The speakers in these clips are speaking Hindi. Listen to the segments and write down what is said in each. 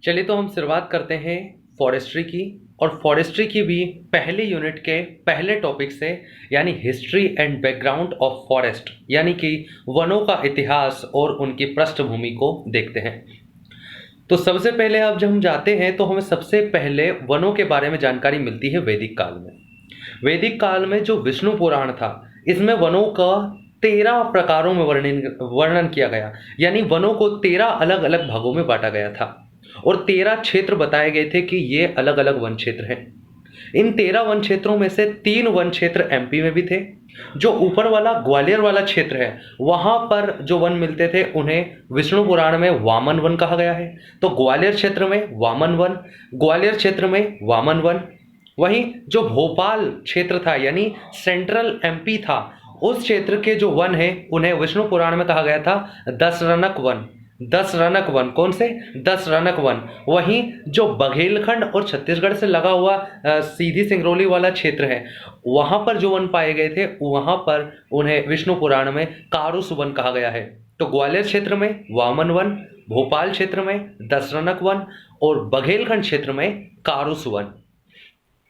चलिए तो हम शुरुआत करते हैं फॉरेस्ट्री की। और फॉरेस्ट्री की भी पहले यूनिट के पहले टॉपिक से, यानी history and background of forest, यानी कि वनों का इतिहास और उनकी पृष्ठभूमि को देखते हैं। तो सबसे पहले अब जब हम जाते हैं तो हमें सबसे पहले वनों के बारे में जानकारी मिलती है वैदिक काल में। वैदिक काल में जो विष्णु पुराण था, इसमें वनों का 13 प्रकारों में वर्णन किया गया, यानी वनों को 13 अलग अलग भागों में बांटा गया था और 13 क्षेत्र बताए गए थे कि ये अलग अलग वन क्षेत्र हैं। इन 13 वन क्षेत्रों में से 3 वन क्षेत्र एमपी में भी थे। जो ऊपर वाला ग्वालियर वाला क्षेत्र है, वहां पर जो वन मिलते थे उन्हें विष्णु पुराण में वामन वन कहा गया है। तो ग्वालियर क्षेत्र में वामन वन, ग्वालियर क्षेत्र में वामन वन। वहीं जो भोपाल क्षेत्र था, यानी सेंट्रल एमपी था, उस क्षेत्र के जो वन है उन्हें विष्णु पुराण में कहा गया था 10 रनक वन। 10 रनक वन, कौन से 10 रनक वन? वहीं जो बघेलखंड और छत्तीसगढ़ से लगा हुआ सीधी सिंगरौली वाला क्षेत्र है, वहां पर जो वन पाए गए थे वहां पर उन्हें विष्णु पुराण में कारुस वन कहा गया है। तो ग्वालियर क्षेत्र में वामन वन, भोपाल क्षेत्र में 10 रनक वन और बघेलखंड क्षेत्र में कारुस वन।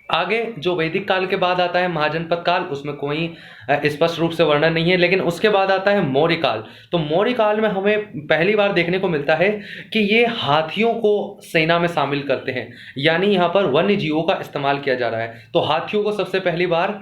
आगे जो वैदिक काल के बाद आता है महाजनपद काल, उसमें कोई स्पष्ट रूप से वर्णन नहीं है। लेकिन उसके बाद आता है मौर्य काल। तो मौर्य काल में हमें पहली बार देखने को मिलता है कि ये हाथियों को सेना में शामिल करते हैं, यानी यहाँ पर वन्य जीवों का इस्तेमाल किया जा रहा है। तो हाथियों को सबसे पहली बार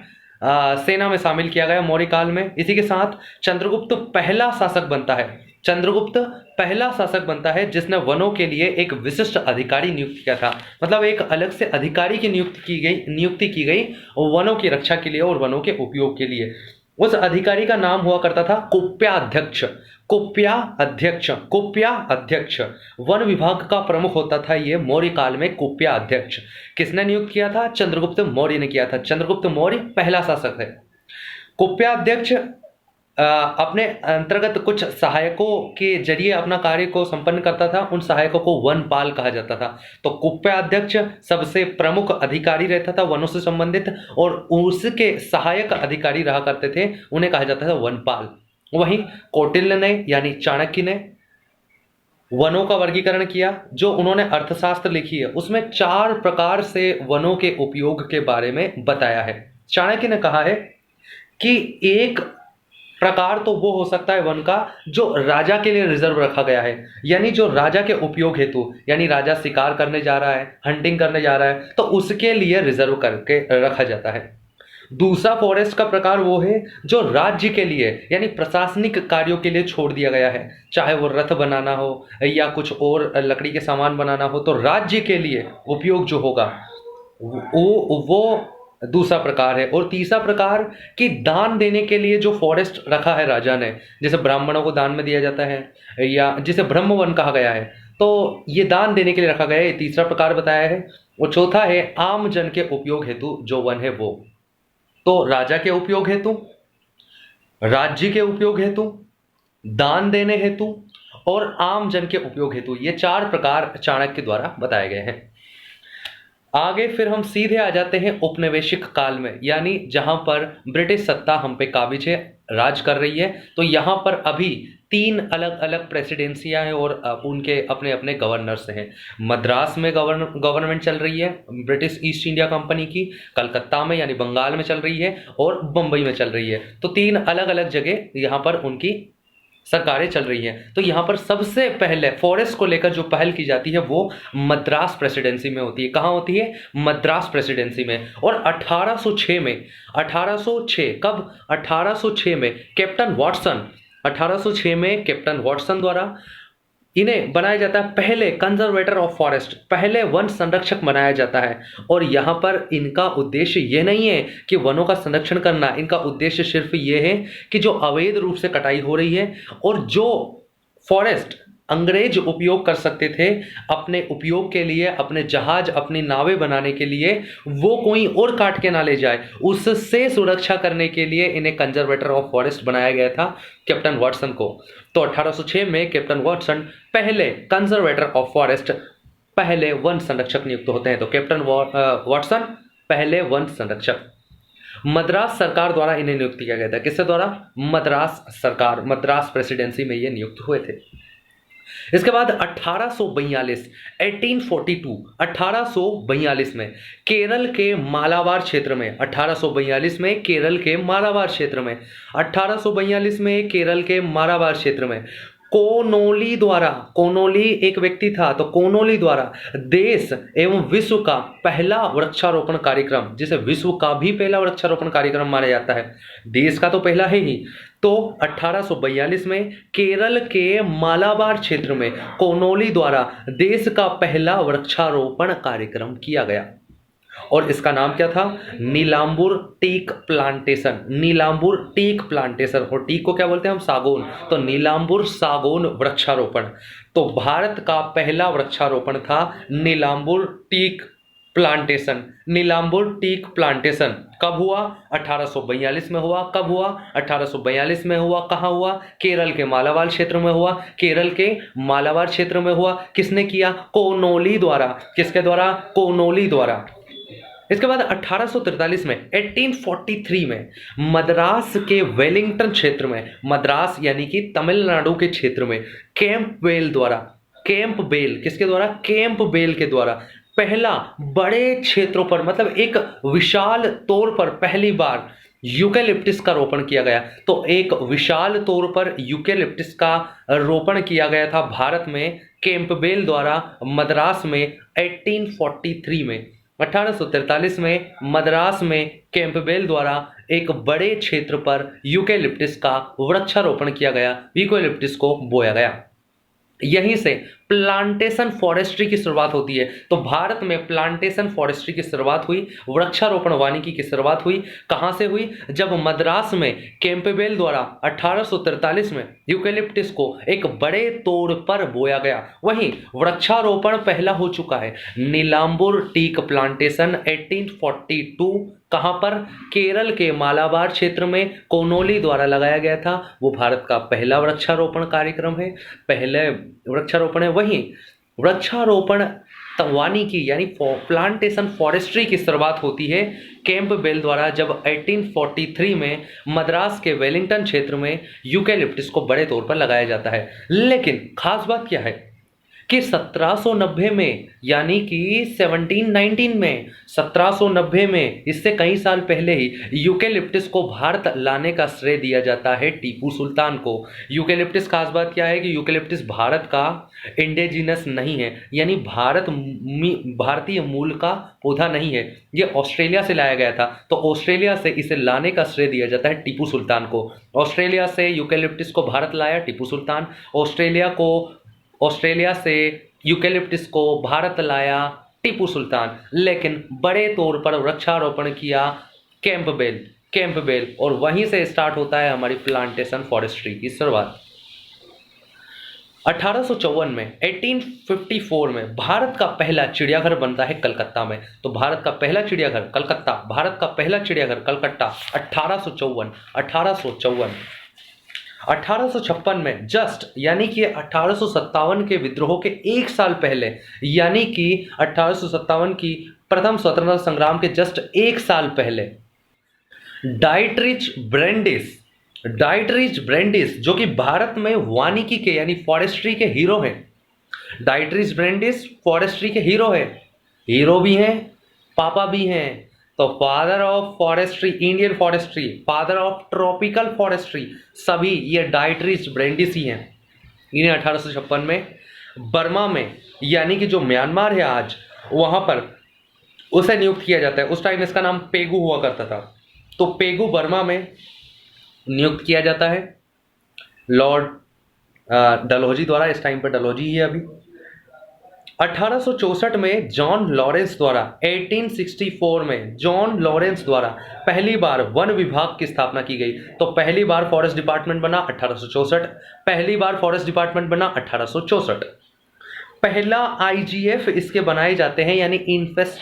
सेना में शामिल किया गया मौर्य काल में। इसी के साथ चंद्रगुप्त पहला शासक बनता है। चंद्रगुप्त पहला शासक बनता है जिसने वनों के लिए एक विशिष्ट अधिकारी नियुक्त किया था, मतलब एक अलग से अधिकारी की नियुक्ति की गई वनों की रक्षा के लिए और वनों के उपयोग के लिए। उस अधिकारी का नाम हुआ करता था कुप्याध्यक्ष। कुप्याध्यक्ष वन विभाग का प्रमुख होता था ये मौर्य काल में कुप्याध्यक्ष। किसने नियुक्त किया था? चंद्रगुप्त मौर्य ने किया था। चंद्रगुप्त मौर्य पहला शासक है। कुप्याध्यक्ष अपने अंतर्गत कुछ सहायकों के जरिए अपना कार्य को संपन्न करता था। उन सहायकों को वनपाल कहा जाता था। तो कुप्याध्यक्ष सबसे प्रमुख अधिकारी रहता था वनों से संबंधित, और उसके सहायक अधिकारी रहा करते थे, उन्हें कहा जाता था वनपाल। वहीं कौटिल्य ने यानी चाणक्य ने वनों का वर्गीकरण किया। जो उन्होंने अर्थशास्त्र लिखी है उसमें 4 प्रकार से वनों के उपयोग के बारे में बताया है। चाणक्य ने कहा है कि एक प्रकार तो वो हो सकता है वन का जो राजा के लिए रिजर्व रखा गया है, यानी जो राजा के उपयोग हेतु, यानी राजा शिकार करने जा रहा है, हंटिंग करने जा रहा है, तो उसके लिए रिजर्व करके रखा जाता है। दूसरा फॉरेस्ट का प्रकार वो है जो राज्य के लिए, यानी प्रशासनिक कार्यों के लिए छोड़ दिया गया है, चाहे वो रथ बनाना हो या कुछ और लकड़ी के सामान बनाना हो, तो राज्य के लिए उपयोग जो होगा वो दूसरा प्रकार है। और तीसरा प्रकार कि दान देने के लिए जो फॉरेस्ट रखा है राजा ने, जैसे ब्राह्मणों को दान में दिया जाता है या जिसे ब्रह्मवन कहा गया है, तो ये दान देने के लिए रखा गया है, ये तीसरा प्रकार बताया है। और चौथा है आम जन के उपयोग हेतु जो वन है वो। तो राजा के उपयोग हेतु, राज्य के उपयोग हेतु, दान देने हेतु और आम जन के उपयोग हेतु, ये 4 प्रकार चाणक्य द्वारा बताए गए हैं। आगे फिर हम सीधे आ जाते हैं उपनिवेशिक काल में, यानी जहां पर ब्रिटिश सत्ता हम पे काबिज है, राज कर रही है। तो यहां पर अभी 3 अलग अलग प्रेसिडेंसियां हैं और उनके अपने अपने गवर्नर्स हैं। मद्रास में गवर्नमेंट चल रही है ब्रिटिश ईस्ट इंडिया कंपनी की, कलकत्ता में यानी बंगाल में चल रही है, और बंबई में चल रही है। तो 3 अलग अलग जगह यहाँ पर उनकी सरकारें चल रही हैं। तो यहाँ पर सबसे पहले फॉरेस्ट को लेकर जो पहल की जाती है वो मद्रास प्रेसिडेंसी में होती है। कहाँ होती है? मद्रास प्रेसिडेंसी में। और 1806 में, 1806 कब? 1806 में कैप्टन वॉटसन, 1806 में कैप्टन वॉटसन द्वारा इन्हें बनाया जाता है पहले कंजर्वेटर ऑफ फॉरेस्ट, पहले वन संरक्षक बनाया जाता है। और यहाँ पर इनका उद्देश्य ये नहीं है कि वनों का संरक्षण करना, इनका उद्देश्य सिर्फ ये है कि जो अवैध रूप से कटाई हो रही है और जो फॉरेस्ट अंग्रेज उपयोग कर सकते थे अपने उपयोग के लिए, अपने जहाज, अपनी नावें बनाने के लिए, वो कोई और काट के ना ले जाए, उससे सुरक्षा करने के लिए इन्हें कंजर्वेटर ऑफ फॉरेस्ट बनाया गया था कैप्टन वॉटसन को। तो 1806 में कैप्टन वॉटसन पहले कंजर्वेटर ऑफ फॉरेस्ट, पहले वन संरक्षक नियुक्त होते हैं। तो कैप्टन वॉटसन पहले वन संरक्षक। मद्रास सरकार द्वारा इन्हें नियुक्त किया गया था। किसके द्वारा? मद्रास सरकार, मद्रास प्रेसिडेंसी में ये नियुक्त हुए थे। इसके बाद 1842 में केरल के मालाबार क्षेत्र में 1842 में केरल के मालाबार क्षेत्र में 1842 में केरल के मालाबार क्षेत्र में कोनोली द्वारा, कोनोली एक व्यक्ति था, तो कोनोली द्वारा देश एवं विश्व का पहला वृक्षारोपण कार्यक्रम, जिसे विश्व का भी पहला वृक्षारोपण कार्यक्रम माना जाता है, देश का तो पहला है ही, तो 1842 में केरल के मालाबार क्षेत्र में कोनोली द्वारा देश का पहला वृक्षारोपण कार्यक्रम किया गया और इसका नाम क्या था? Nilambur teak plantation. Nilambur teak plantation, और टीक को क्या बोलते हैं हम? सागौन। तो नीलांबूर सागौन वृक्षारोपण। तो भारत का पहला वृक्षारोपण था Nilambur teak plantation. Nilambur teak plantation कब हुआ? 1842 में हुआ। कब हुआ? 1842 में हुआ। कहाँ हुआ? केरल के मालाबार क्षेत्र में हुआ। केरल के मालाबार क्षेत्र में हुआ। किसने किया? कोनोली द्वारा। किसके द्वारा? कोनोली द्वारा। इसके बाद 1843 में 1843 में मद्रास के वेलिंगटन क्षेत्र में, मद्रास यानी कि तमिलनाडु के क्षेत्र में कैंपबेल द्वारा, कैंपबेल किसके द्वारा? कैंपबेल के द्वारा पहला बड़े क्षेत्रों पर, मतलब एक विशाल तौर पर पहली बार यूकेलिप्टिस का रोपण किया गया। तो एक विशाल तौर पर यूकेलिप्टिस का रोपण किया गया था भारत में कैंपबेल द्वारा मद्रास में 1843 में। 1843 में मद्रास में कैंपबेल द्वारा एक बड़े क्षेत्र पर यूकेलिप्टिस का वृक्षारोपण किया गया, यूकेलिप्टिस को बोया गया। यहीं से प्लांटेशन फॉरेस्ट्री की शुरुआत होती है। तो भारत में प्लांटेशन फॉरेस्ट्री की शुरुआत हुई, वृक्षारोपण वानिकी की शुरुआत हुई। कहां से हुई? जब मद्रास में कैंपबेल द्वारा 1843 में यूकेलिप्टिस को एक बड़े तौर पर बोया गया। वहीं वृक्षारोपण पहला हो चुका है नीलांबूर टीक प्लांटेशन 1842। कहां पर? केरल के मालाबार क्षेत्र में कोनोली द्वारा लगाया गया था। वो भारत का पहला वृक्षारोपण कार्यक्रम है, पहले वृक्षारोपण है। वहीं वृक्षारोपण वानिकी यानी प्लांटेशन फॉरेस्ट्री की शुरुआत होती है कैंपबेल द्वारा, जब 1843 में मद्रास के वेलिंगटन क्षेत्र में यूकेलिप्टिस को बड़े तौर पर लगाया जाता है। लेकिन खास बात क्या है कि 1790 में, यानी कि 1719 में, 1790 में, इससे कई साल पहले ही यूकेलिप्टिस को भारत लाने का श्रेय दिया जाता है टीपू सुल्तान को। यूकेलिप्टिस खास बात क्या है कि यूकेलिप्टिस भारत का इंडिजिनस नहीं है, यानी भारतीय मूल का पौधा नहीं है, ये ऑस्ट्रेलिया से लाया गया था। तो ऑस्ट्रेलिया से इसे लाने का श्रेय दिया जाता है टीपू सुल्तान को। ऑस्ट्रेलिया से यूकेलिप्टिस को भारत लाया टीपू सुल्तान, ऑस्ट्रेलिया से यूकेलिप्टिस को भारत लाया टीपू सुल्तान, लेकिन बड़े तौर पर वृक्षारोपण किया कैंपबेल, और वहीं से स्टार्ट होता है हमारी प्लांटेशन फॉरेस्ट्री की शुरुआत। 1854 में 1854 में भारत का पहला चिड़ियाघर बनता है कलकत्ता में। तो भारत का पहला चिड़ियाघर कलकत्ता, भारत का पहला चिड़ियाघर कलकत्ता 1854। 1856 में जस्ट, यानी कि 1857 के विद्रोह के एक साल पहले, यानी कि 1857 की प्रथम स्वतंत्रता संग्राम के जस्ट एक साल पहले डाइटरिच ब्रेंडिस जो कि भारत में वानिकी के यानी फॉरेस्ट्री के हीरो हैं। डाइटरिच ब्रेंडिस फॉरेस्ट्री के हीरो है, हीरो भी हैं, पापा भी हैं। तो father of forestry, Indian forestry, father of tropical forestry, सभी ये डाइटरिच ब्रेंडिस ही हैं। इन्हें 1856 में बर्मा में, यानी कि जो म्यांमार है आज, वहां पर उसे नियुक्त किया जाता है। उस टाइम इसका नाम पेगू हुआ करता था। तो पेगू बर्मा में नियुक्त किया जाता है लॉर्ड डलहौजी द्वारा। इस टाइम पर डलहौजी ही है अभी। 1864 में जॉन लॉरेंस द्वारा, 1864 में जॉन लॉरेंस द्वारा पहली बार वन विभाग की स्थापना की गई। तो पहली बार फॉरेस्ट डिपार्टमेंट बना 1864, पहली बार फॉरेस्ट डिपार्टमेंट बना 1864। पहला आईजीएफ इसके बनाए जाते हैं, यानी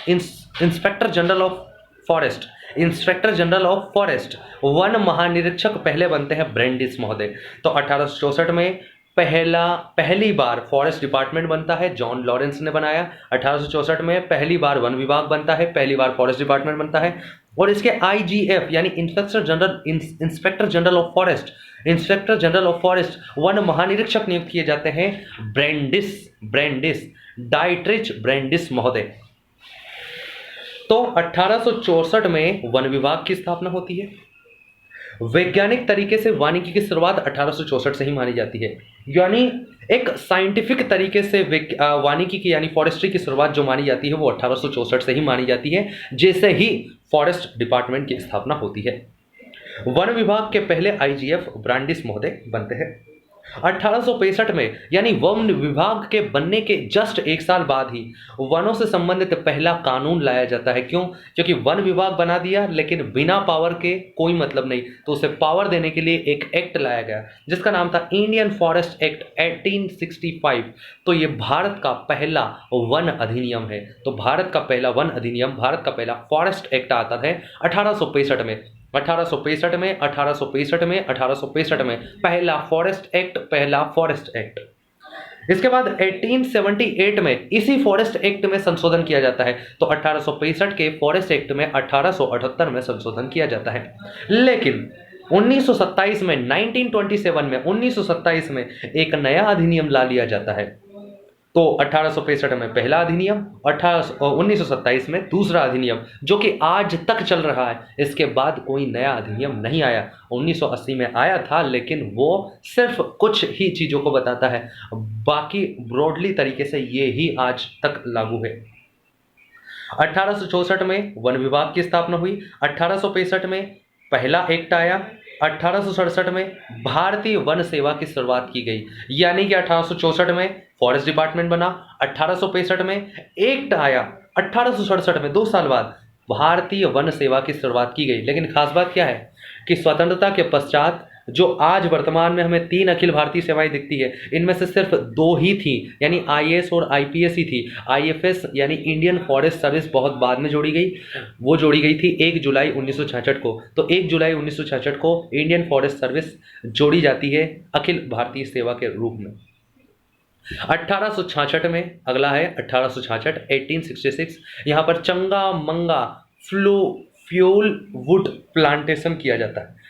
inspector general of forest, inspector general of forest, one महानिरीक्षक पहले बनते हैं ब्रेंडिस महोदय। तो 1864 में पहली बार फॉरेस्ट डिपार्टमेंट बनता है, जॉन लॉरेंस ने बनाया। 1864 में पहली बार वन विभाग बनता है, पहली बार फॉरेस्ट डिपार्टमेंट बनता है। और इसके आईजीएफ यानी inspector general of forest, inspector general of forest one महानिरीक्षक नियुक्त किए जाते हैं ब्रेंडिस ब्रेंडिस डाइट्रिच ब्रेंडिस महोदय। तो 1864 में वन विभाग की स्थापना होती है। वैज्ञानिक तरीके से वानिकी की शुरुआत 1864 से ही मानी जाती है, यानी एक साइंटिफिक तरीके से वानिकी की यानी फॉरेस्ट्री की शुरुआत जो मानी जाती है वो 1864 से ही मानी जाती है, जैसे ही फॉरेस्ट डिपार्टमेंट की स्थापना होती है। वन विभाग के पहले आईजीएफ ब्रांडिस महोदय बनते हैं 1865 में, यानी वन विभाग के बनने के जस्ट एक साल बाद ही वनों से संबंधित पहला कानून लाया जाता है। क्यों? क्योंकि वन विभाग बना दिया लेकिन बिना पावर के कोई मतलब नहीं, तो उसे पावर देने के लिए एक एक्ट लाया गया जिसका नाम था इंडियन फॉरेस्ट एक्ट 1865। तो ये भारत का पहला वन अधिनियम है। तो भारत का पहला वन अधिनियम, भारत का पहला फॉरेस्ट एक्ट आता है 1865 में। 1865 में पहला फॉरेस्ट एक्ट। इसके बाद 1878 में इसी फॉरेस्ट एक्ट में संशोधन किया जाता है। तो 1865 के फॉरेस्ट एक्ट में 1878 में संशोधन किया जाता है। लेकिन 1927 में 1927 में एक नया अधिनियम ला लिया जाता है। तो 1865 में पहला अधिनियम, 1927 में दूसरा अधिनियम, जो कि आज तक चल रहा है। इसके बाद कोई नया अधिनियम नहीं आया। 1980 में आया था लेकिन वो सिर्फ कुछ ही चीज़ों को बताता है, बाकी ब्रॉडली तरीके से ये ही आज तक लागू है। 1864 में वन विभाग की स्थापना हुई। 1865 में पहला एक्ट आया। 1867 में भारतीय वन सेवा की शुरुआत की गई, यानी कि 1864 में फॉरेस्ट डिपार्टमेंट बना। 1865 में एक्ट आया। 1867 में 2 साल बाद भारतीय वन सेवा की शुरुआत की गई। लेकिन खास बात क्या है कि स्वतंत्रता के पश्चात जो आज वर्तमान में हमें 3 अखिल भारतीय सेवाएं दिखती है, इनमें से सिर्फ 2 ही थी, यानी आईएएस और आईपीएस ही थी। आईएफएस यानी इंडियन फॉरेस्ट सर्विस बहुत बाद में जोड़ी गई। वो जोड़ी गई थी 1 जुलाई 1966 को। तो 1 जुलाई 1966 को इंडियन फॉरेस्ट सर्विस जोड़ी जाती है अखिल भारतीय सेवा के रूप में। 1866 में अगला है 1866 यहाँ पर चंगा मंगा फ्यूल वुड प्लांटेशन किया जाता है।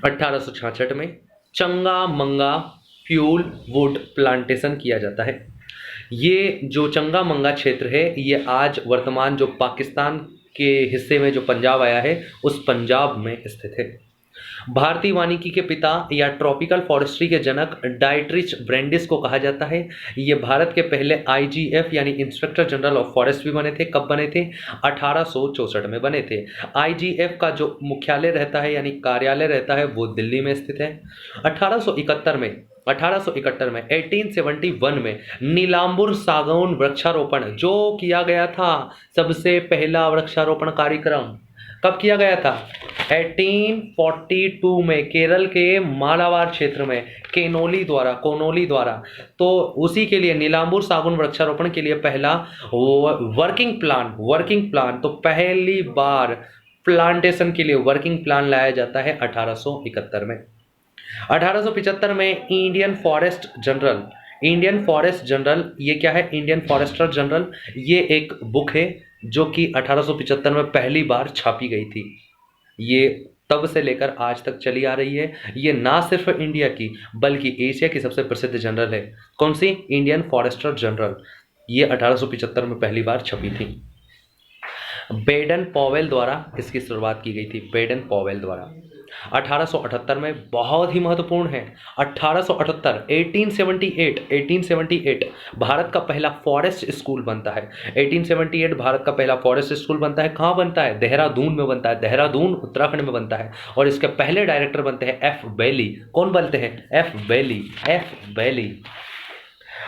1866 में चंगा मंगा फ्यूल वुड प्लांटेशन किया जाता है। ये जो चंगा मंगा क्षेत्र है ये आज वर्तमान जो पाकिस्तान के हिस्से में जो पंजाब आया है उस पंजाब में स्थित है। भारतीय वानिकी के पिता या ट्रॉपिकल फॉरेस्ट्री के जनक डाइट्रिच ब्रेंडिस को कहा जाता है। ये भारत के पहले आईजीएफ यानी इंस्पेक्टर जनरल ऑफ फॉरेस्ट भी बने थे। कब बने थे? 1864 में बने थे। आईजीएफ का जो मुख्यालय रहता है यानी कार्यालय रहता है वो दिल्ली में स्थित है। 1871 में 1871 में नीलांबुर सागौन वृक्षारोपण जो किया गया था, सबसे पहला वृक्षारोपण कार्यक्रम कब किया गया था? 1842 में केरल के मालाबार क्षेत्र में कोनोली द्वारा। तो उसी के लिए नीलांबुर सागौन वृक्षारोपण के लिए पहला वर्किंग प्लान तो पहली बार प्लांटेशन के लिए वर्किंग प्लान लाया जाता है 1871 में। 1875 में इंडियन फॉरेस्ट जनरल, ये क्या है? इंडियन फॉरेस्टर जनरल, ये एक बुक है जो कि 1875 में पहली बार छापी गई थी। ये तब से लेकर आज तक चली आ रही है। ये ना सिर्फ इंडिया की बल्कि एशिया की सबसे प्रसिद्ध जनरल है। कौन सी? Indian forester general. ये 1875 में पहली बार छपी थी। बेडन पॉवेल द्वारा इसकी शुरुआत की गई थी। 1878 में बहुत ही महत्वपूर्ण है। 1878 भारत का पहला फॉरेस्ट स्कूल बनता है। 1878 भारत का पहला फॉरेस्ट स्कूल बनता है। कहाँ बनता है? देहरादून में बनता है। देहरादून उत्तराखंड में बनता है। और इसके पहले डायरेक्टर बनते हैं एफ बेली। कौन बनते हैं? एफ बेली।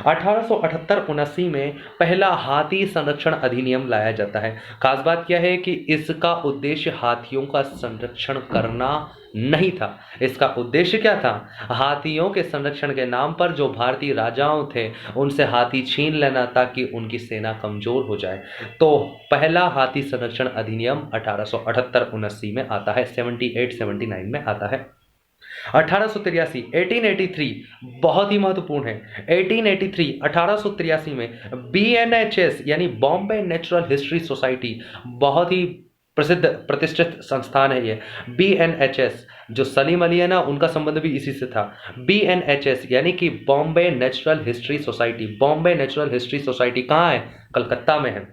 1878-79 में पहला हाथी संरक्षण अधिनियम लाया जाता है। खास बात क्या है कि इसका उद्देश्य हाथियों का संरक्षण करना नहीं था। इसका उद्देश्य क्या था? हाथियों के संरक्षण के नाम पर जो भारतीय राजाओं थे उनसे हाथी छीन लेना ताकि उनकी सेना कमजोर हो जाए। तो पहला हाथी संरक्षण अधिनियम 1878-79 में आता है, 78-79 में आता है। 1883 बहुत ही महत्वपूर्ण है। 1883 में BNHS यानी बॉम्बे नेचुरल हिस्ट्री सोसाइटी बहुत ही प्रसिद्ध प्रतिष्ठित संस्थान है ये। BNHS, जो सलीम अली है ना, उनका संबंध भी इसी से था। BNHS यानी कि Bombay natural history society. Bombay natural history society कहाँ है? कलकत्ता में है।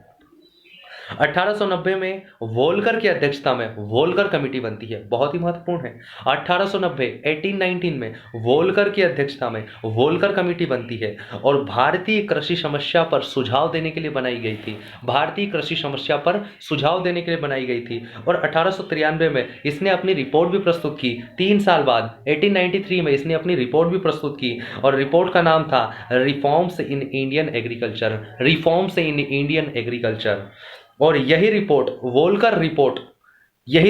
1890 में वोल्कर की अध्यक्षता में वोल्कर कमेटी बनती है, बहुत ही महत्वपूर्ण है। 1890 1819 में वोल्कर की अध्यक्षता में वोल्कर कमेटी बनती है और भारतीय कृषि समस्या पर सुझाव देने के लिए बनाई गई थी। भारतीय कृषि समस्या पर सुझाव देने के लिए बनाई गई थी और 1893 में इसने अपनी रिपोर्ट भी प्रस्तुत की। 3 साल बाद 1893 में इसने अपनी रिपोर्ट भी प्रस्तुत की और रिपोर्ट का नाम था reforms in Indian agriculture. Reforms in Indian agriculture. और यही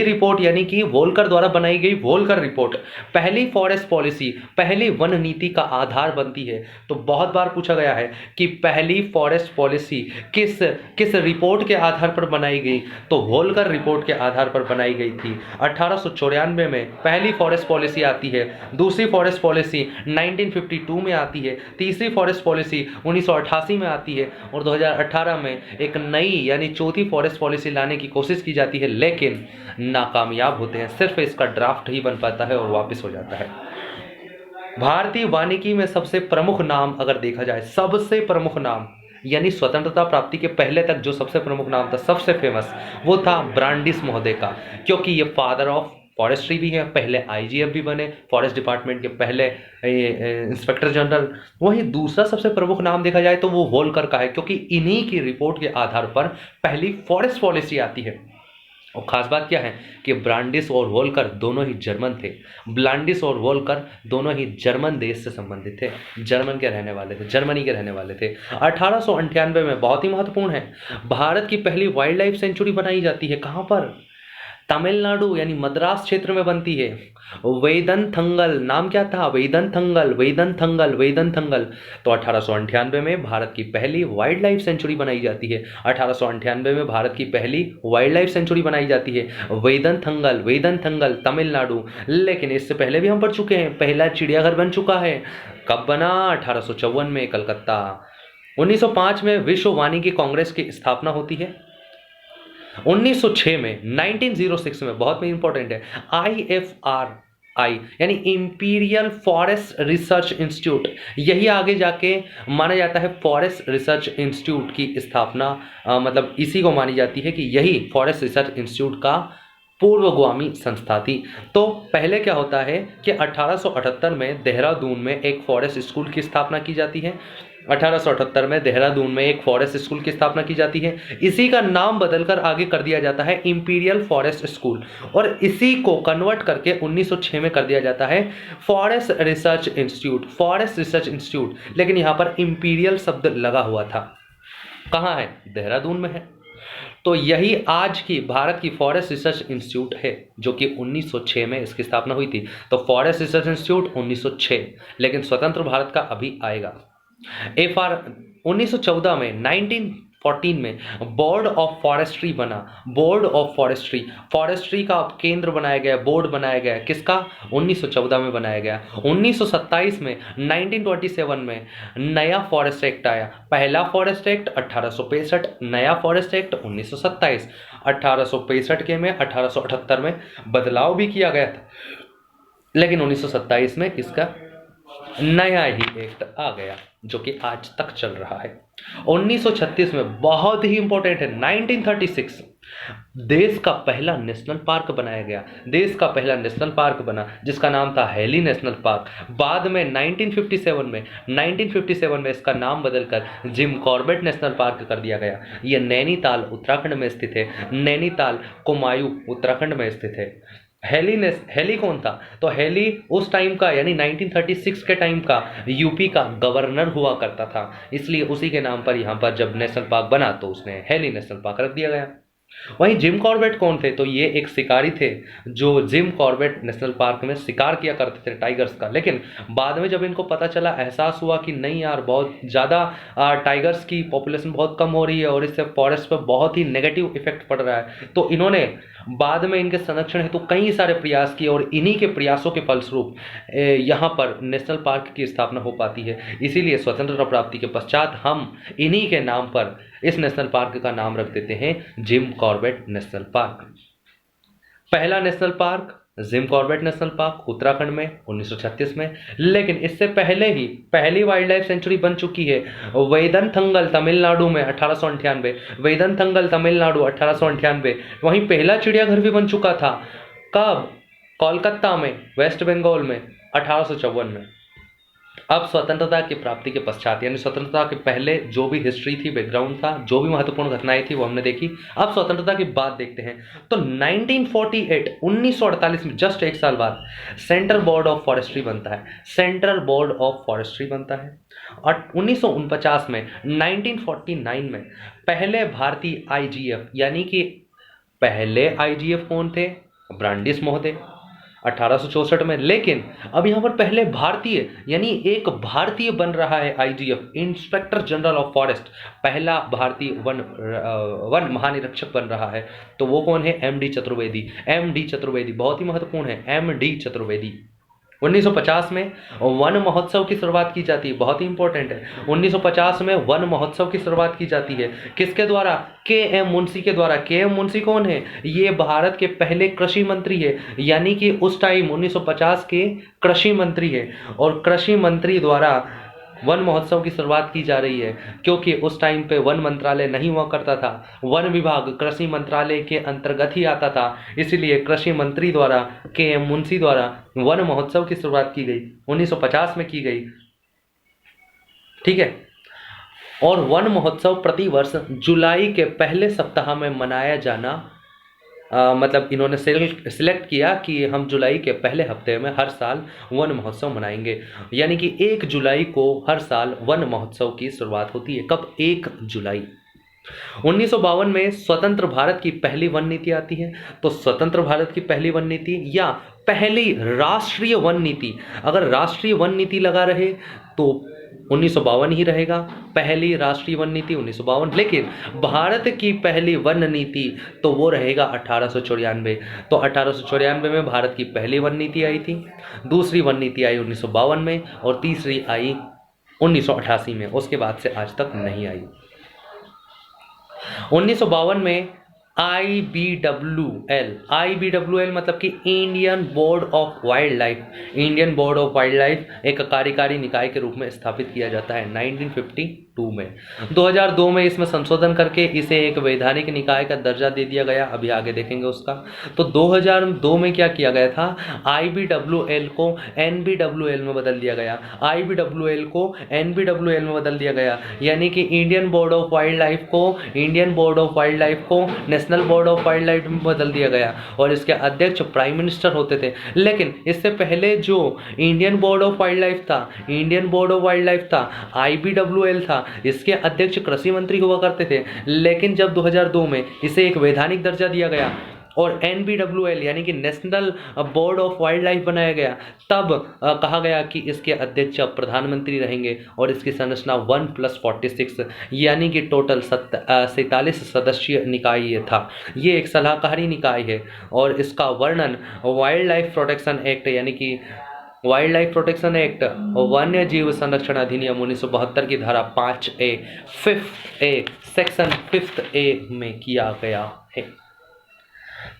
रिपोर्ट यानी कि वोल्कर द्वारा बनाई गई वोल्कर रिपोर्ट पहली फॉरेस्ट पॉलिसी, पहली वन नीति का आधार बनती है। तो बहुत बार पूछा गया है कि पहली फॉरेस्ट पॉलिसी किस किस रिपोर्ट के आधार पर बनाई गई, तो वोल्कर रिपोर्ट के आधार पर बनाई गई थी। 1894 में पहली फॉरेस्ट पॉलिसी आती है, दूसरी फॉरेस्ट पॉलिसी 1952 में आती है, तीसरी फॉरेस्ट पॉलिसी 1988 में आती है और 2018 में एक नई यानी चौथी फॉरेस्ट पॉलिसी लाने की कोशिश की जाती है, लेकिन नाकामयाब होते हैं। सिर्फ इसका ड्राफ्ट ही बन पाता है और वापस हो जाता है। भारतीय वानिकी में सबसे प्रमुख नाम अगर देखा जाए, सबसे प्रमुख नाम यानी स्वतंत्रता प्राप्ति के पहले तक जो सबसे प्रमुख नाम था, सबसे फेमस, वो था ब्रांडिस महोदय का, क्योंकि ये फादर ऑफ फॉरेस्ट्री भी है, पहले IGF भी बने, फॉरेस्ट डिपार्टमेंट के पहले इंस्पेक्टर जनरल। वहीं दूसरा सबसे प्रमुख नाम देखा जाए तो वो वोल्कर का है, क्योंकि इन्हीं की रिपोर्ट के आधार पर पहली फॉरेस्ट पॉलिसी आती है। और खास बात क्या है कि ब्रांडिस और वोल्कर दोनों ही जर्मन थे। ब्रांडिस और वोल्कर दोनों ही जर्मन देश से संबंधित थे, जर्मन के रहने वाले थे, जर्मनी के रहने वाले थे। 1898 में बहुत ही महत्वपूर्ण है, भारत की पहली वाइल्ड लाइफ सेंचुरी बनाई जाती है। कहाँ पर? तमिलनाडु यानी मद्रास क्षेत्र में बनती है। वेदनथंगल, नाम क्या था? वेदनथंगल। तो 1898 में भारत की पहली वाइल्ड लाइफ सेंचुरी बनाई जाती है। 1898 में भारत की पहली वाइल्ड लाइफ सेंचुरी बनाई जाती है, वेदनथंगल तमिलनाडु। लेकिन इससे पहले भी हम पढ़ चुके हैं, पहला चिड़ियाघर बन चुका है। कब बना? 1854 में, कलकत्ता। 1905 में विश्व वानिकी कांग्रेस की स्थापना होती है। 1906 में 1906 में बहुत में इंपॉर्टेंट है, IFRI यानी इंपीरियल फॉरेस्ट रिसर्च इंस्टीट्यूट, यही आगे जाके माना जाता है फॉरेस्ट रिसर्च इंस्टीट्यूट की स्थापना, मतलब इसी को मानी जाती है कि यही फॉरेस्ट रिसर्च इंस्टीट्यूट का पूर्वगामी संस्था थी। तो पहले क्या होता है कि 1878 में देहरादून में एक फॉरेस्ट स्कूल की स्थापना की जाती है। 1878 में देहरादून में एक फॉरेस्ट स्कूल की स्थापना की जाती है। इसी का नाम बदलकर आगे कर दिया जाता है इंपीरियल फॉरेस्ट स्कूल, और इसी को कन्वर्ट करके 1906 में कर दिया जाता है फॉरेस्ट रिसर्च इंस्टीट्यूट। लेकिन यहाँ पर इंपीरियल शब्द लगा हुआ था। कहाँ है? देहरादून में है। तो यही आज की भारत की फॉरेस्ट रिसर्च इंस्टीट्यूट है, जो कि 1906 में इसकी स्थापना हुई थी। तो फॉरेस्ट रिसर्च इंस्टीट्यूट 1906, लेकिन स्वतंत्र भारत का अभी आएगा। 1914 में 1914 में बोर्ड ऑफ फॉरेस्ट्री बना। बोर्ड ऑफ फॉरेस्ट्री का केंद्र बनाया गया, बोर्ड बनाया गया। किसका? 1914 में बनाया गया। 1927 में 1927 में नया फॉरेस्ट एक्ट आया। पहला फॉरेस्ट एक्ट 1865, नया फॉरेस्ट एक्ट 1927। 1865 के में 1878 में बदलाव भी किया गया था, लेकिन 1927 में इसका नया ही एक्ट आ गया, जो कि आज तक चल रहा है। 1936 में बहुत ही इंपॉर्टेंट है, 1936 देश का पहला नेशनल पार्क बनाया गया। देश का पहला नेशनल पार्क बना, जिसका नाम था हेली नेशनल पार्क। बाद में 1957 में इसका नाम बदलकर जिम कॉर्बेट नेशनल पार्क कर दिया गया। यह नैनीताल उत्तराखंड में स्थित है। नैनीताल कुमायूं उत्तराखंड में स्थित है। हेली कौन था? तो हेली उस टाइम का यानी 1936 के टाइम का यूपी का गवर्नर हुआ करता था, इसलिए उसी के नाम पर यहाँ पर जब नेशनल पार्क बना तो उसने हेली नेशनल पार्क रख दिया गया। वहीं जिम कॉर्बेट कौन थे? तो ये एक शिकारी थे जो जिम कॉर्बेट नेशनल पार्क में शिकार किया करते थे टाइगर्स का। लेकिन बाद में जब इनको पता चला, एहसास हुआ कि नहीं यार, बहुत ज़्यादा टाइगर्स की पॉपुलेशन बहुत कम हो रही है और इससे फॉरेस्ट पर बहुत ही नेगेटिव इफेक्ट पड़ रहा है, तो इन्होंने बाद में इनके संरक्षण हेतु कई सारे प्रयास किए और इन्हीं के प्रयासों के फलस्वरूप यहाँ पर नेशनल पार्क की स्थापना हो पाती है। इसीलिए स्वतंत्रता प्राप्ति के पश्चात हम इन्हीं के नाम पर इस नेशनल पार्क का नाम रख देते हैं जिम कॉर्बेट नेशनल पार्क। पहला national park Jim Corbett national park Uttarakhand में 1936 में, लेकिन इससे पहले ही पहली वाइल्ड लाइफ सेंचुरी बन चुकी है वेदनथंगल तमिलनाडु में 1898, वेदनथंगल तमिलनाडु 1898। वहीं पहला चिड़ियाघर भी बन चुका था, कब? कोलकाता में, वेस्ट बंगाल में 1854 में। अब स्वतंत्रता की प्राप्ति के पश्चात यानी स्वतंत्रता के पहले जो भी हिस्ट्री थी, बैकग्राउंड था, जो भी महत्वपूर्ण घटनाएं थी वो हमने देखी। अब स्वतंत्रता की बात देखते हैं तो 1948 में जस्ट एक साल बाद सेंट्रल बोर्ड ऑफ फॉरेस्ट्री बनता है, सेंट्रल बोर्ड ऑफ फॉरेस्ट्री बनता है। और 1949 में 1949 में पहले भारतीय आईजीएफ यानी कि पहले आईजीएफ कौन थे? ब्रांडिस महोदय 1864 में। लेकिन अब यहाँ पर पहले भारतीय यानी एक भारतीय बन रहा है IGF, inspector general of forest, पहला भारतीय वन महानिरीक्षक बन रहा है। तो वो कौन है? एमडी चतुर्वेदी। एमडी चतुर्वेदी बहुत ही महत्वपूर्ण है, एमडी चतुर्वेदी। 1950 में वन महोत्सव की शुरुआत की जाती है, बहुत ही इंपॉर्टेंट है। 1950 में वन महोत्सव की शुरुआत की जाती है, किसके द्वारा? के एम मुंशी के द्वारा। के एम मुंशी कौन है? ये भारत के पहले कृषि मंत्री है, यानी कि उस टाइम 1950 के कृषि मंत्री है। और कृषि मंत्री द्वारा वन महोत्सव की शुरुआत की जा रही है, क्योंकि उस टाइम पे वन मंत्रालय नहीं हुआ करता था, वन विभाग कृषि मंत्रालय के अंतर्गत ही आता था। इसलिए कृषि मंत्री द्वारा, के एम मुंशी द्वारा वन महोत्सव की शुरुआत की गई, 1950 में की गई। ठीक है। और वन महोत्सव प्रतिवर्ष जुलाई के पहले सप्ताह में मनाया जाना, मतलब इन्होंने सिलेक्ट किया कि हम जुलाई के पहले हफ्ते में हर साल वन महोत्सव मनाएंगे, यानी कि 1 जुलाई को हर साल वन महोत्सव की शुरुआत होती है। कब? 1 जुलाई। 1952 में स्वतंत्र भारत की पहली वन नीति आती है। तो स्वतंत्र भारत की पहली वन नीति या पहली राष्ट्रीय वन नीति, अगर राष्ट्रीय वन नीति लगा रहे तो 1952 ही रहेगा, पहली राष्ट्रीय वन नीति 1952। लेकिन भारत की पहली वन नीति तो वो रहेगा 1894। तो 1894 में भारत की पहली वन नीति आई थी, दूसरी वन नीति आई 1952 में और तीसरी आई 1988 में। उसके बाद से आज तक नहीं आई। 1952 में IBWL मतलब कि Indian board of wild life, Indian board of wild life एक कार्यकारी निकाय के रूप में स्थापित किया जाता है 1952 में। 2002 में इसमें संशोधन करके इसे एक वैधानिक निकाय का दर्जा दे दिया गया, अभी आगे देखेंगे उसका। तो 2002 में क्या किया गया था? IBWL को NBWL में बदल दिया गया, IBWL को NBWL में बदल दिया गया, यानी कि Indian board of wild life को Indian board of wild life को national board of wild life में बदल दिया गया और इसके अध्यक्ष प्राइम मिनिस्टर होते थे। लेकिन इससे पहले जो Indian board of wild life था, Indian board of wild life था, IBWL था, इसके अध्यक्ष कृषि मंत्री हुआ करते थे। लेकिन जब 2002 में इसे एक वैधानिक दर्जा दिया गया और NBWL यानी कि national board of wild life बनाया गया, तब कहा गया कि इसके अध्यक्ष प्रधानमंत्री रहेंगे और इसकी संरचना 1+46 यानी कि टोटल 47 सदस्यीय निकाय ये था। ये एक सलाहकारी निकाय है और इसका वर्णन वाइल्ड लाइफ प्रोटेक्शन एक्ट यानी कि वाइल्ड लाइफ प्रोटेक्शन एक्ट वन्य जीव संरक्षण अधिनियम 1972 की धारा 5A 5th A section 5th A में किया गया है।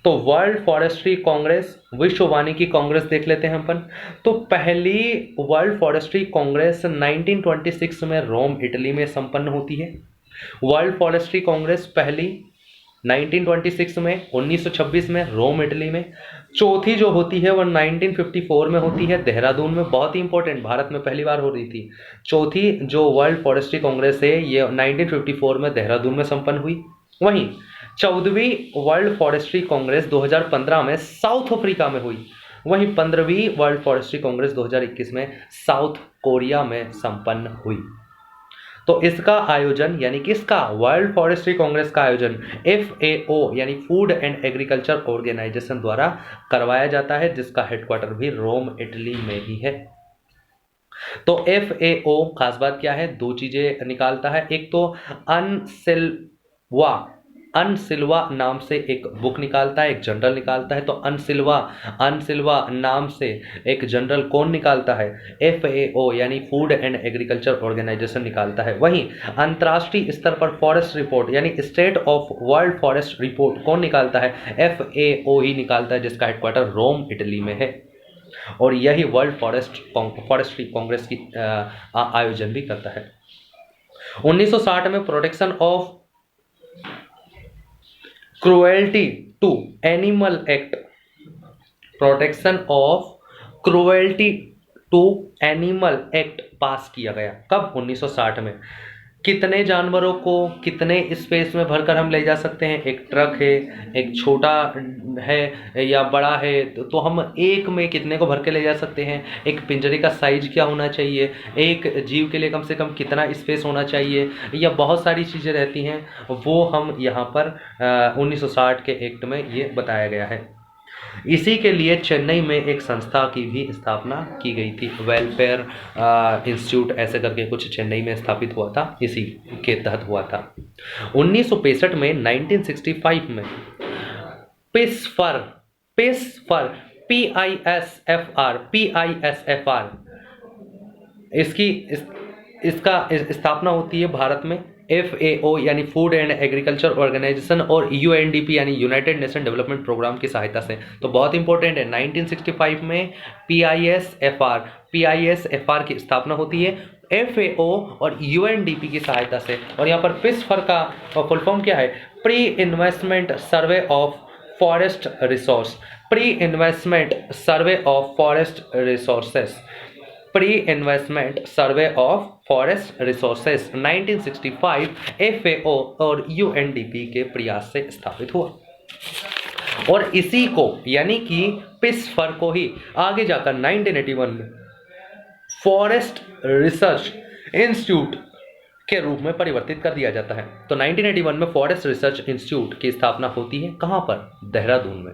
तो वर्ल्ड फॉरेस्ट्री कांग्रेस, विश्व वानिकी कांग्रेस देख लेते हैं अपन। तो पहली वर्ल्ड फॉरेस्ट्री कांग्रेस 1926 में रोम इटली में संपन्न होती है। वर्ल्ड फॉरेस्ट्री कांग्रेस पहली 1926 में, 1926 में रोम इटली में। चौथी जो होती है वो 1954 में होती है देहरादून में, बहुत ही इंपॉर्टेंट, भारत में पहली बार हो रही थी। चौथी जो वर्ल्ड फॉरेस्ट्री कांग्रेस है ये 1954 में देहरादून में संपन्न हुई। वहीं 14वीं वर्ल्ड फॉरेस्ट्री कांग्रेस 2015 में साउथ अफ्रीका में हुई। वहीं 15वीं वर्ल्ड फॉरेस्ट्री कांग्रेस 2021 में साउथ कोरिया में संपन्न हुई। तो इसका आयोजन यानी कि इसका वर्ल्ड फॉरेस्ट्री कांग्रेस का आयोजन FAO यानी फूड एंड एग्रीकल्चर ऑर्गेनाइजेशन द्वारा करवाया जाता है, जिसका हेडक्वार्टर भी रोम इटली में ही है। तो FAO खास बात क्या है? 2 चीजें निकालता है। एक तो अनसिल्वा अनसिल्वा नाम से एक बुक निकालता है, एक जर्नल निकालता है। तो अनसिल्वा नाम से एक जर्नल कौन निकालता है? FAO यानी फूड एंड एग्रीकल्चर ऑर्गेनाइजेशन निकालता है। वहीं अंतर्राष्ट्रीय स्तर पर फॉरेस्ट रिपोर्ट यानी state of world forest report कौन निकालता है? FAO ही निकालता है, जिसका हेडक्वार्टर रोम इटली में है। और यही वर्ल्ड फॉरेस्ट्री कांग्रेस की आयोजन भी करता है। 1960 में protection of cruelty to animal act, protection of cruelty to animal act pass किया गया। कब? 1960 में। कितने जानवरों को कितने स्पेस में भरकर हम ले जा सकते हैं? एक ट्रक है, एक छोटा है या बड़ा है, तो हम एक में कितने को भर के ले जा सकते हैं? एक पिंजरे का साइज क्या होना चाहिए? एक जीव के लिए कम से कम कितना स्पेस होना चाहिए? या बहुत सारी चीज़ें रहती हैं, वो हम यहाँ पर 1960 के एक्ट में ये बताया गया है। इसी के लिए चेन्नई में एक संस्था की भी स्थापना की गई थी, वेलफेयर इंस्टीट्यूट ऐसे करके कुछ चेन्नई में स्थापित हुआ था, इसी के तहत हुआ था। 1965 में 1965 में पिसफर PISFR इसका स्थापना होती है भारत में। FAO यानी फूड एंड एग्रीकल्चर ऑर्गेनाइजेशन और UNDP यानी यूनाइटेड नेशन डेवलपमेंट प्रोग्राम की सहायता से। तो बहुत इंपॉर्टेंट है, 1965 में PISFR की स्थापना होती है FAO और UNDP की सहायता से। और यहाँ पर पिसफर का फुल फॉर्म क्या है? Pre investment survey of forest resource, pre investment survey of forest resources, pre investment survey of forest resources 1965 FAO और UNDP के प्रयास से स्थापित हुआ। और इसी को यानी कि पिसफर को ही आगे जाकर 1981 में फॉरेस्ट रिसर्च इंस्टीट्यूट के रूप में परिवर्तित कर दिया जाता है। तो 1981 में फॉरेस्ट रिसर्च इंस्टीट्यूट की स्थापना होती है, कहाँ पर? देहरादून में।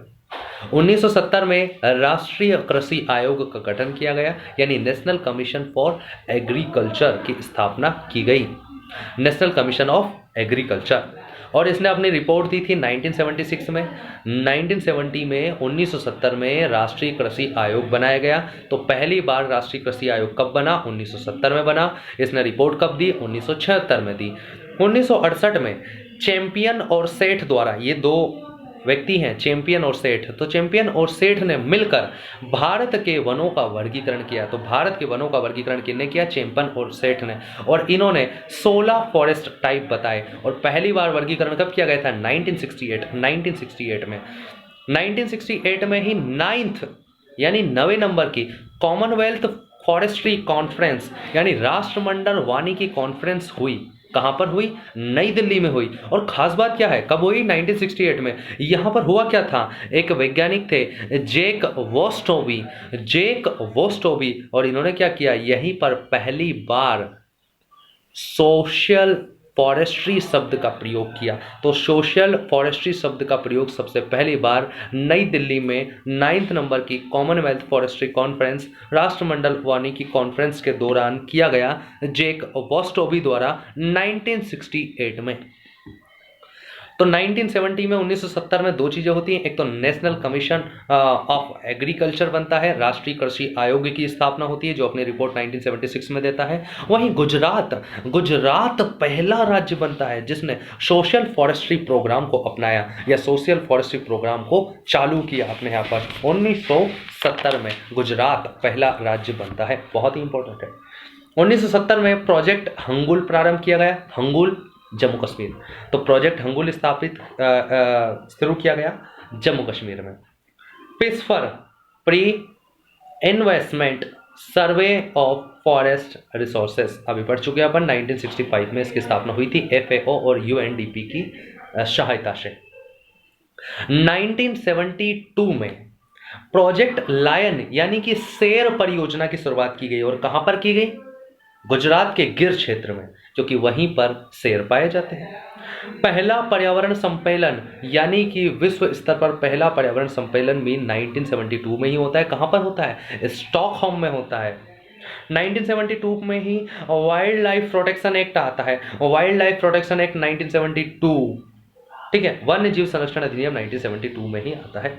1970 में राष्ट्रीय कृषि आयोग का गठन किया गया, यानी नेशनल कमीशन फॉर एग्रीकल्चर की स्थापना की गई, नेशनल कमीशन ऑफ एग्रीकल्चर। और इसने अपनी रिपोर्ट दी थी 1976 में। 1970 में 1970 में राष्ट्रीय कृषि आयोग बनाया गया। तो पहली बार राष्ट्रीय कृषि आयोग कब बना? 1970 में बना। इसने रिपोर्ट कब दी? 1976 में दी। 1968 में चैंपियन और सेठ द्वारा, ये दो व्यक्ति हैं, चैंपियन और सेठ, तो चैंपियन और सेठ ने मिलकर भारत के वनों का वर्गीकरण किया। तो भारत के वनों का वर्गीकरण किसने किया? चैंपियन और सेठ ने। और इन्होंने 16 फॉरेस्ट टाइप बताए। और पहली बार वर्गीकरण कब किया गया था? 1968 में। 1968 में ही 9th यानी 9वें नंबर की कॉमनवेल्थ फॉरेस्ट्री कॉन्फ्रेंस यानी राष्ट्रमंडल वानिकी कॉन्फ्रेंस हुई। कहाँ पर हुई? नई दिल्ली में हुई। और खास बात क्या है, कब हुई? 1968 में। यहाँ पर हुआ क्या था? एक वैज्ञानिक थे जेक वोस्टोबी, और इन्होंने क्या किया? यहीं पर पहली बार सोशल फॉरेस्ट्री शब्द का प्रयोग किया। तो सोशल फॉरेस्ट्री शब्द का प्रयोग सबसे पहली बार नई दिल्ली में 9th नंबर की कॉमनवेल्थ फॉरेस्ट्री कॉन्फ्रेंस, राष्ट्रमंडल वानिकी कॉन्फ्रेंस के दौरान किया गया जेक वोस्टोबी द्वारा 1968 में। तो 1970 में 1970 में दो चीज़ें होती हैं, एक तो नेशनल कमीशन ऑफ एग्रीकल्चर बनता है, राष्ट्रीय कृषि आयोग की स्थापना होती है जो अपनी रिपोर्ट 1976 में देता है। वहीं गुजरात पहला राज्य बनता है जिसने सोशल फॉरेस्ट्री प्रोग्राम को अपनाया या सोशल फॉरेस्ट्री प्रोग्राम को चालू किया अपने यहाँ पर। 1970 में गुजरात पहला राज्य बनता है, बहुत ही इंपॉर्टेंट है। 1970 में प्रोजेक्ट हंगुल प्रारंभ किया गया, हंगुल जम्मू कश्मीर। तो प्रोजेक्ट हंगुल स्थापित शुरू किया गया जम्मू कश्मीर में। पिसफर pre investment survey of forest resources अभी पढ़ चुके हैं अपन। 1965 में इसकी स्थापना हुई थी FAO और UNDP की सहायता से। 1972 में प्रोजेक्ट लायन यानी कि शेर परियोजना की शुरुआत की गई। और कहां पर की गई? गुजरात के गिर क्षेत्र में, क्योंकि वहीं पर शेर पाए जाते हैं। पहला पर्यावरण सम्मेलन यानी कि विश्व स्तर पर पहला पर्यावरण सम्मेलन भी 1972 में ही होता है। कहां पर होता है? स्टॉकहोम में होता है। 1972 में ही वाइल्ड लाइफ प्रोटेक्शन एक्ट आता है। वाइल्ड लाइफ प्रोटेक्शन एक्ट 1972 ठीक है, वन्य जीव संरक्षण अधिनियम 1972 में ही आता है।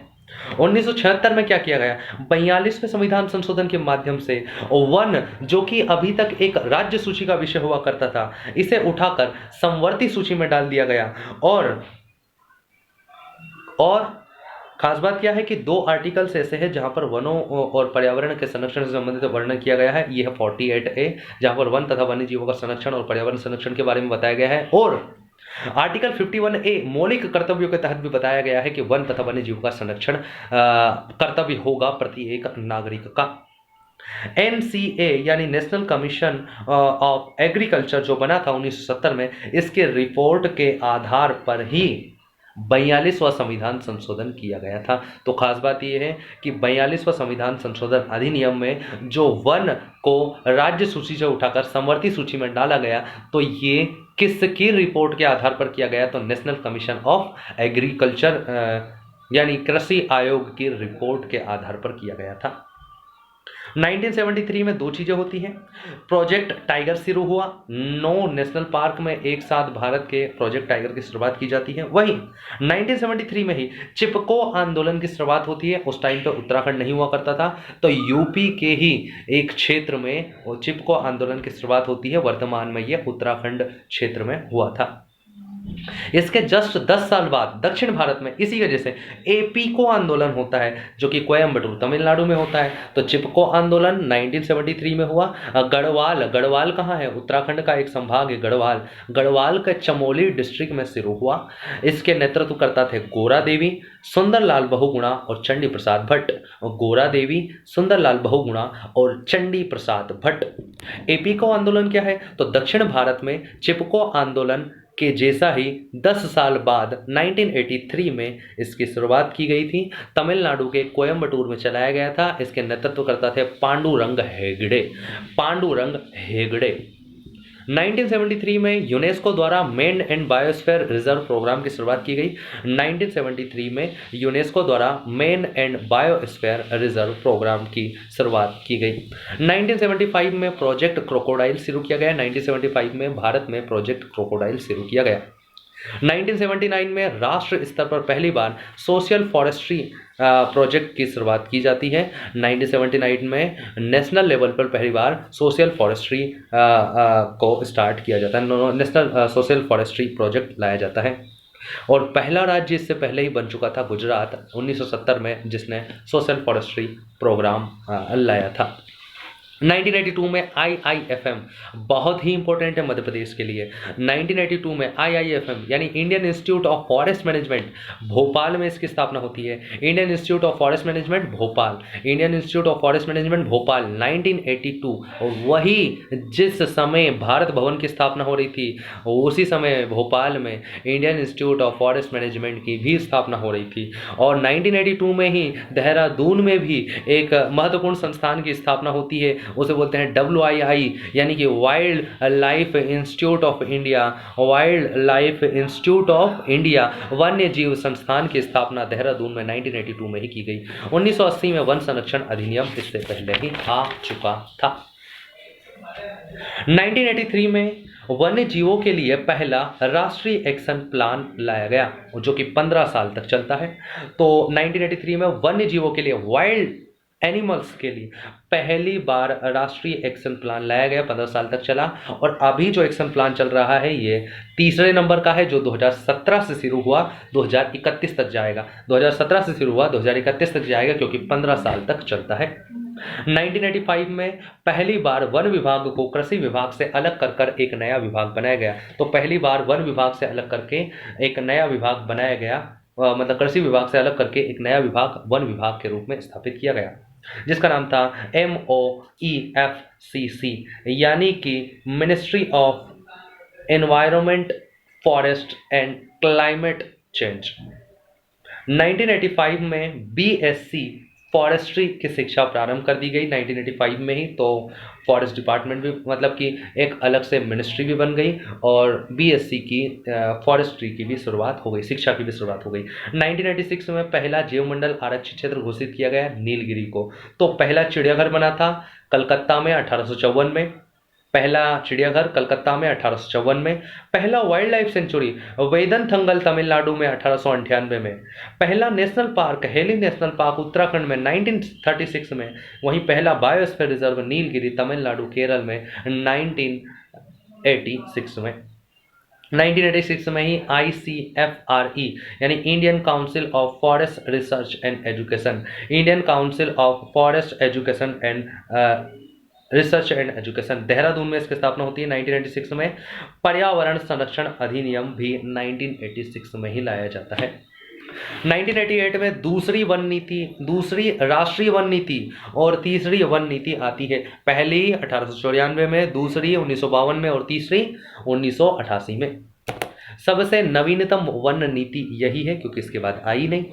1976 में क्या किया गया, 42वें संविधान संशोधन के माध्यम से वन, जो कि अभी तक एक राज्य सूची का विषय हुआ करता था, इसे उठाकर समवर्ती सूची में डाल दिया गया। और खास बात क्या है कि 2 आर्टिकल्स ऐसे हैं जहां पर वनों और पर्यावरण के संरक्षण से संबंधित वर्णन किया गया है। यह है 48A, जहां पर वन तथा वन्य जीवों का संरक्षण और पर्यावरण संरक्षण के बारे में बताया गया है। और आर्टिकल 51A मौलिक कर्तव्यों के तहत भी बताया गया है कि वन तथा वन्य जीवों का संरक्षण कर्तव्य होगा प्रत्येक नागरिक का। NCA यानी नेशनल कमीशन ऑफ एग्रीकल्चर जो बना था 1970 में, इसके रिपोर्ट के आधार पर ही 42वां संविधान संशोधन किया गया था। तो खास बात यह है कि 42वां संविधान संशोधन अधिनियम में जो वन को राज्य सूची से उठाकर समवर्ती सूची में डाला गया, तो ये किसकी रिपोर्ट के आधार पर किया गया, तो नेशनल कमीशन ऑफ एग्रीकल्चर यानी कृषि आयोग की रिपोर्ट के आधार पर किया गया था। 1973 में 2 चीजें होती हैं। प्रोजेक्ट टाइगर शुरू हुआ, 9 नेशनल पार्क में एक साथ भारत के प्रोजेक्ट टाइगर की शुरुआत की जाती है। वहीं 1973 में ही चिपको आंदोलन की शुरुआत होती है। उस टाइम पे उत्तराखंड नहीं हुआ करता था, तो यूपी के ही एक क्षेत्र में चिपको आंदोलन की शुरुआत होती है। वर्तमान में यह उत्तराखंड क्षेत्र में हुआ था। इसके जस्ट 10 साल बाद दक्षिण भारत में इसी वजह से एपीको आंदोलन होता है, जो कि कोयम्बटूर तमिलनाडु में होता है। तो चिपको आंदोलन 1973 में हुआ। गढ़वाल कहाँ है, उत्तराखंड का एक संभाग है गढ़वाल का चमोली डिस्ट्रिक्ट में शुरू हुआ। इसके नेतृत्व करता थे गोरा देवी, सुंदरलाल बहुगुणा और चंडी प्रसाद भट्ट। गोरा देवी, सुंदरलाल बहुगुणा और चंडी प्रसाद भट्ट। एपीको आंदोलन क्या है, तो दक्षिण भारत में चिपको आंदोलन के जैसा ही 10 साल बाद 1983 में इसकी शुरुआत की गई थी। तमिलनाडु के कोयम्बटूर में चलाया गया था। इसके नेतृत्व करता थे पांडुरंग हेगड़े। 1973 में यूनेस्को द्वारा man and biosphere reserve programme की शुरुआत की गई। 1973 में यूनेस्को द्वारा man and biosphere reserve programme की शुरुआत की गई। 1975 में प्रोजेक्ट क्रोकोडाइल शुरू किया गया। 1975 में भारत में प्रोजेक्ट क्रोकोडाइल शुरू किया गया। 1979 में राष्ट्र स्तर पर पहली बार सोशल फॉरेस्ट्री प्रोजेक्ट की शुरुआत की जाती है। 1979 में नेशनल लेवल पर पहली बार सोशल फॉरेस्ट्री को स्टार्ट किया जाता है, नेशनल सोशल फॉरेस्ट्री प्रोजेक्ट लाया जाता है। और पहला राज्य इससे पहले ही बन चुका था गुजरात 1970 में, जिसने सोशल फॉरेस्ट्री प्रोग्राम लाया था। 1982 में IIFM बहुत ही इंपॉर्टेंट है मध्य प्रदेश के लिए। 1982 में IIFM यानी Indian institute of forest management, Bhopal में इसकी स्थापना होती है। Indian institute of forest management Bhopal, Indian institute of forest management Bhopal 1982। वही जिस समय भारत भवन की स्थापना हो रही थी, उसी समय भोपाल में Indian institute of forest management की भी स्थापना हो रही थी। और 1982 में ही देहरादून में भी एक महत्वपूर्ण संस्थान की स्थापना होती है, उसे बोलते हैं WII यानी कि wild life institute of India. Wild life institute of India वन्य जीव संस्थान की स्थापना देहरादून में 1982 में ही की गई। 1980 में वन संरक्षण अधिनियम इससे पहले ही आ चुका था। 1983 में वन्य जीवों के लिए पहला राष्ट्रीय एक्शन प्लान लाया गया, जो कि 15 साल तक चलता है। तो 1983 में वन्य जीवों के लिए, वाइल्ड एनिमल्स के लिए पहली बार राष्ट्रीय एक्शन प्लान लाया गया, 15 साल तक चला। और अभी जो एक्शन प्लान चल रहा है ये तीसरे नंबर का है, जो 2017 से शुरू हुआ, 2031 तक जाएगा। 2017 से शुरू हुआ, 2031 तक जाएगा, क्योंकि 15 साल तक चलता है। 1985 में पहली बार वन विभाग को कृषि विभाग से अलग कर एक नया विभाग बनाया गया। तो पहली बार वन विभाग से अलग करके एक नया विभाग बनाया गया, मतलब कृषि विभाग से अलग करके एक नया विभाग वन विभाग के रूप में स्थापित किया गया, जिसका नाम था MOEFCC यानी कि ministry of environment, forest and climate change. 1985 में BSc फॉरेस्ट्री की शिक्षा प्रारंभ कर दी गई 1985 में ही। तो फॉरेस्ट डिपार्टमेंट भी, मतलब कि एक अलग से मिनिस्ट्री भी बन गई और BSc की फॉरेस्ट्री की भी शुरुआत हो गई, शिक्षा की भी शुरुआत हो गई। 1996 में पहला जीवमंडल आरक्षित क्षेत्र घोषित किया गया नीलगिरी को। तो पहला चिड़ियाघर बना था कलकत्ता में 1854 में। पहला चिड़ियाघर कलकत्ता में 1854 में, पहला वाइल्ड लाइफ सेंचुरी वेदनथंगल तमिलनाडु में 1898 में, पहला national park heli national park Uttarakhand में 1936 में, वहीं पहला बायोस्फीयर रिजर्व नीलगिरी तमिलनाडु केरल में 1986 में। 1986 में ही ICFRE यानी Indian council of forest research and education, Indian council of forest education and research and education, Dehradun में इसकी स्थापना होती है 1996 में। पर्यावरण संरक्षण अधिनियम भी 1986 में ही लाया जाता है। 1988 में दूसरी राष्ट्रीय वन नीति और तीसरी वन नीति आती है। पहली 1894 में, दूसरी 1952 में और तीसरी 1988 में। सबसे नवीनतम वन नीति यही है क्योंकि इसके बाद आई नहीं।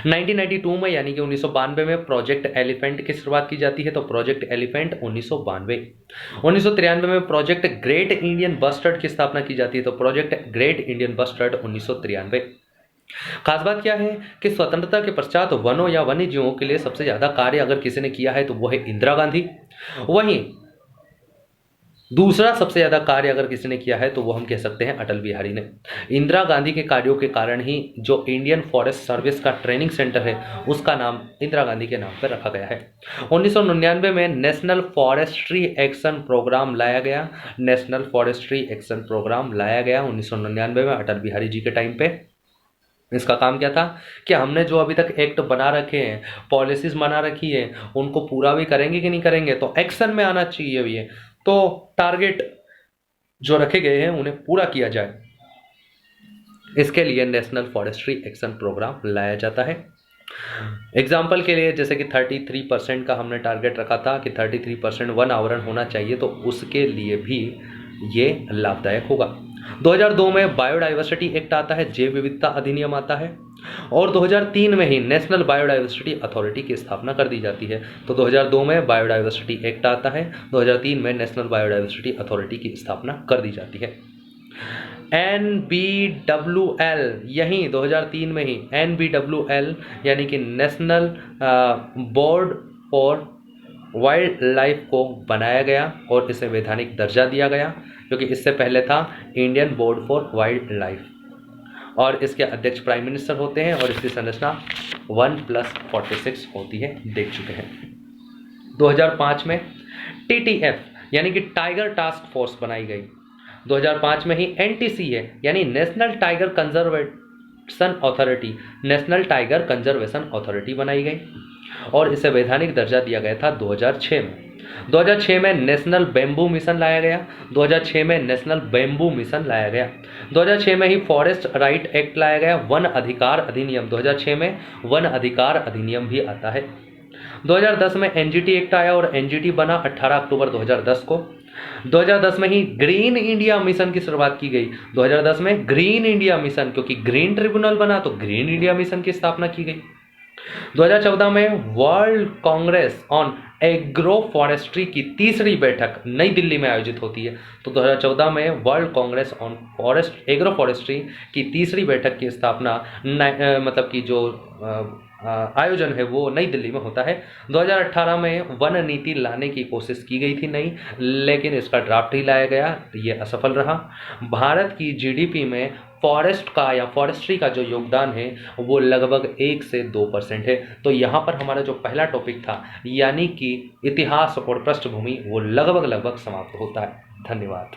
1992 में यानी कि 1992 में प्रोजेक्ट एलिफेंट की शुरुआत की जाती है, तो प्रोजेक्ट एलिफेंट 1992। 1993 में प्रोजेक्ट ग्रेट इंडियन बस्टर्ड की स्थापना की जाती है, तो प्रोजेक्ट ग्रेट इंडियन बस्टर्ड 1993। खास बात क्या है कि स्वतंत्रता के पश्चात वनों या वन्य जीवों के लिए सबसे ज्यादा कार्य अगर किसी ने किया है तो वो है इंदिरा गांधी। वहीं दूसरा सबसे ज्यादा कार्य अगर किसी ने किया है तो वो हम कह सकते हैं अटल बिहारी ने। इंदिरा गांधी के कार्यों के कारण ही जो इंडियन फॉरेस्ट सर्विस का ट्रेनिंग सेंटर है उसका नाम इंदिरा गांधी के नाम पर रखा गया है। 1999 में नेशनल फॉरेस्ट्री एक्शन प्रोग्राम लाया गया, नेशनल फॉरेस्ट्री एक्शन प्रोग्राम लाया गया 1999 में अटल बिहारी जी के टाइम पे। इसका काम क्या था कि हमने जो अभी तक एक्ट बना रखे हैं, पॉलिसीज बना रखी है, उनको पूरा भी करेंगे कि नहीं करेंगे, तो एक्शन में आना चाहिए भी है, तो टारगेट जो रखे गए हैं उन्हें पूरा किया जाए, इसके लिए नेशनल फॉरेस्ट्री एक्शन प्रोग्राम लाया जाता है। एग्जाम्पल के लिए जैसे कि 33% का हमने टारगेट रखा था कि 33% वन आवरण होना चाहिए, तो उसके लिए भी ये लाभदायक होगा। 2002 में बायोडाइवर्सिटी एक्ट आता है, जैव विविधता अधिनियम आता है, और 2003 में ही नेशनल बायोडाइवर्सिटी अथॉरिटी की स्थापना कर दी जाती है। तो 2002 में बायोडाइवर्सिटी एक्ट आता है, 2003 में नेशनल बायोडाइवर्सिटी अथॉरिटी की स्थापना कर दी जाती है। NBWL यही 2003 में ही NBWL यानी कि national board for wild life को बनाया गया और इसे वैधानिक दर्जा दिया गया, क्योंकि इससे पहले था Indian board for wild life, और इसके अध्यक्ष प्राइम मिनिस्टर होते हैं और इसकी संरचना 1+46 होती है, देख चुके हैं। 2005 में TTF यानी कि टाइगर टास्क फोर्स बनाई गई। 2005 में ही NTC है यानी national tiger conservation authority, national tiger conservation authority बनाई गई और इसे वैधानिक दर्जा दिया गया था 2006 में। 2006 में नेशनल बेम्बू मिशन लाया गया, 2006 में नेशनल बेम्बू मिशन लाया गया। 2006 में ही फॉरेस्ट राइट एक्ट लाया गया, वन अधिकार अधिनियम, 2006 में वन अधिकार अधिनियम भी आता है। 2010 में NGT एक्ट आया और NGT बना 18 अक्टूबर 2010 को। 2010 में ही ग्रीन इंडिया मिशन की शुरुआत की गई। 2010 में ग्रीन इंडिया मिशन, क्योंकि ग्रीन ट्रिब्यूनल बना तो ग्रीन इंडिया मिशन की स्थापना की गई। 2014 में world Congress on agro forestry की तीसरी बैठक नई दिल्ली में आयोजित होती है। तो 2014 में world Congress on agro forestry की तीसरी बैठक की स्थापना मतलब कि जो आयोजन है वो नई दिल्ली में होता है। 2018 में वन नीति लाने की कोशिश की गई थी नई, लेकिन इसका ड्राफ्ट ही लाया गया, ये असफल रहा। भारत की GDP में फॉरेस्ट का या फॉरेस्ट्री का जो योगदान है वो लगभग 1 से 2% है। तो यहाँ पर हमारा जो पहला टॉपिक था यानी कि इतिहास और पृष्ठभूमि वो लगभग समाप्त होता है। धन्यवाद।